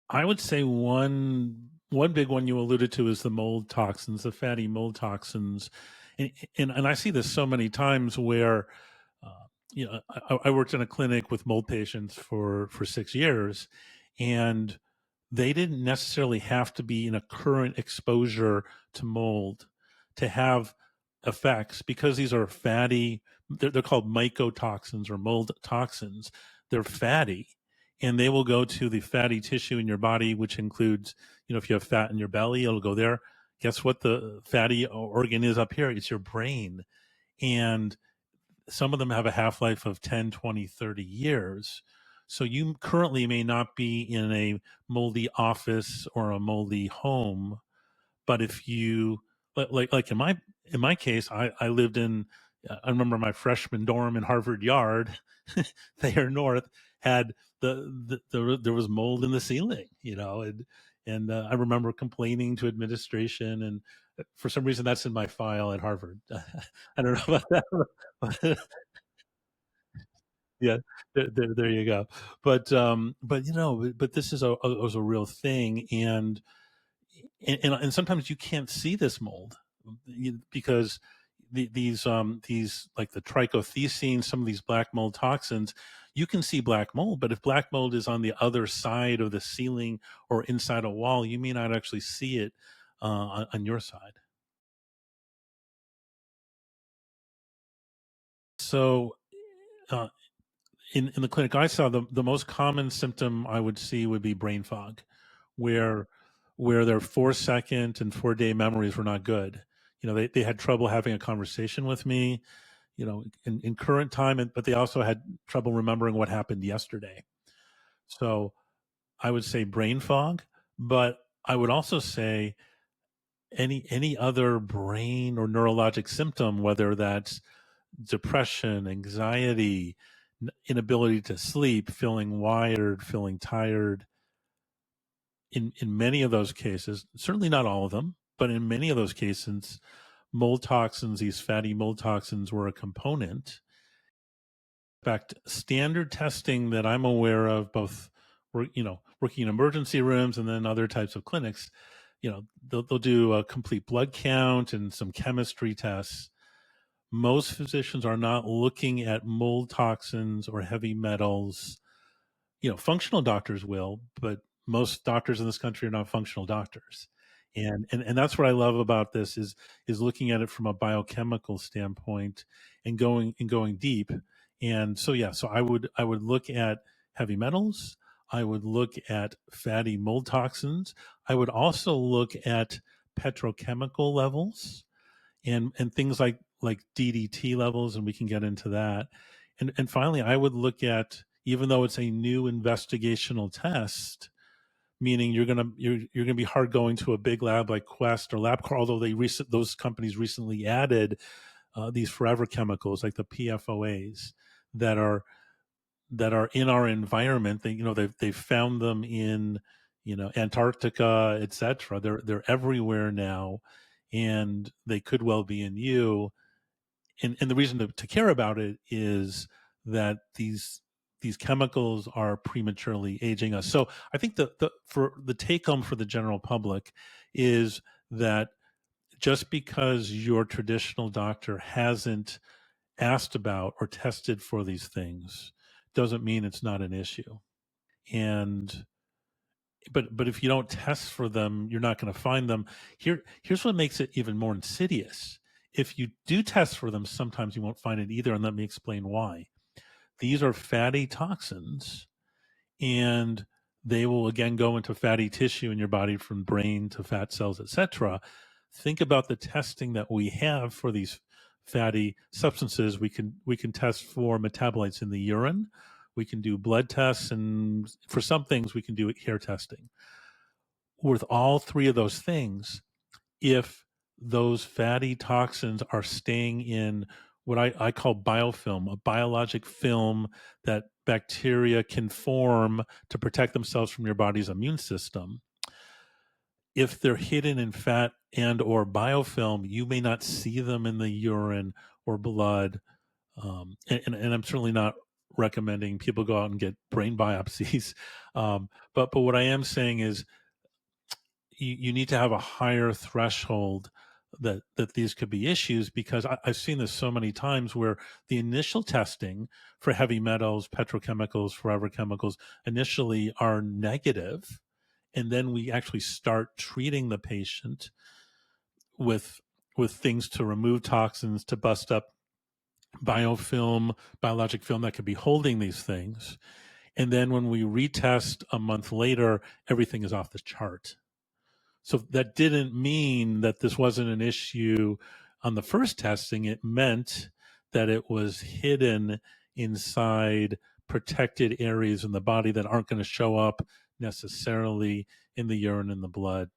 I would say one big one you alluded to is the mold toxins, the fatty mold toxins, and I see this so many times where, I worked in a clinic with mold patients for 6 years, and they didn't necessarily have to be in a current exposure to mold to have effects because these are fatty. They're called mycotoxins or mold toxins. They're fatty, and they will go to the fatty tissue in your body, which includes, if you have fat in your belly, it'll go there. Guess what the fatty organ is up here? It's your brain. And some of them have a half-life of 10, 20, 30 years. So you currently may not be in a moldy office or a moldy home, but if you like in my case, I lived in, I remember my freshman dorm in Harvard Yard, there north, had there was mold in the ceiling, and I remember complaining to administration, and for some reason that's in my file at Harvard. I don't know about that. Yeah, there you go. But this is was a real thing, and sometimes you can't see this mold because these like the trichothecene, some of these black mold toxins, you can see black mold, but if black mold is on the other side of the ceiling or inside a wall, you may not actually see it on your side. So uh, in the clinic I saw, the most common symptom I would see would be brain fog, where their 4 second and 4 day memories were not good. They had trouble having a conversation with me, in current time, but they also had trouble remembering what happened yesterday. So I would say brain fog, but I would also say any other brain or neurologic symptom, whether that's depression, anxiety, inability to sleep, feeling wired, feeling tired. In many of those cases, certainly not all of them, but in many of those cases, mold toxins, these fatty mold toxins, were a component. In fact, standard testing that I'm aware of, both working in emergency rooms and then other types of clinics, they'll do a complete blood count and some chemistry tests. Most physicians are not looking at mold toxins or heavy metals. Functional doctors will, but most doctors in this country are not functional doctors. And that's what I love about this is looking at it from a biochemical standpoint and going deep. And so so I would look at heavy metals. I would look at fatty mold toxins. I would also look at petrochemical levels and things like DDT levels, and we can get into that. And finally, I would look at, even though it's a new investigational test, meaning you're gonna be hard going to a big lab like Quest or LabCorp, although those companies recently added these forever chemicals like the PFOAs that are in our environment. They've found them in Antarctica, etc. They're everywhere now, and they could well be in you. And the reason to care about it is that these chemicals are prematurely aging us. So I think for the take home for the general public is that just because your traditional doctor hasn't asked about or tested for these things doesn't mean it's not an issue. And but if you don't test for them, you're not going to find them. Here's what makes it even more insidious. If you do test for them, sometimes you won't find it either, and let me explain why. These are fatty toxins, and they will again go into fatty tissue in your body, from brain to fat cells, etc. Think about the testing that we have for these fatty substances. We can test for metabolites in the urine. We can do blood tests, and for some things we can do hair testing. With all three of those things, if those fatty toxins are staying in what I call biofilm, a biologic film that bacteria can form to protect themselves from your body's immune system, if they're hidden in fat and or biofilm, you may not see them in the urine or blood. And I'm certainly not recommending people go out and get brain biopsies. But what I am saying is you need to have a higher threshold that these could be issues, because I've seen this so many times where the initial testing for heavy metals, petrochemicals, forever chemicals initially are negative, and then we actually start treating the patient with things to remove toxins, to bust up biologic film that could be holding these things. And then when we retest a month later, everything is off the chart. So that didn't mean that this wasn't an issue on the first testing. It meant that it was hidden inside protected areas in the body that aren't going to show up necessarily in the urine and the blood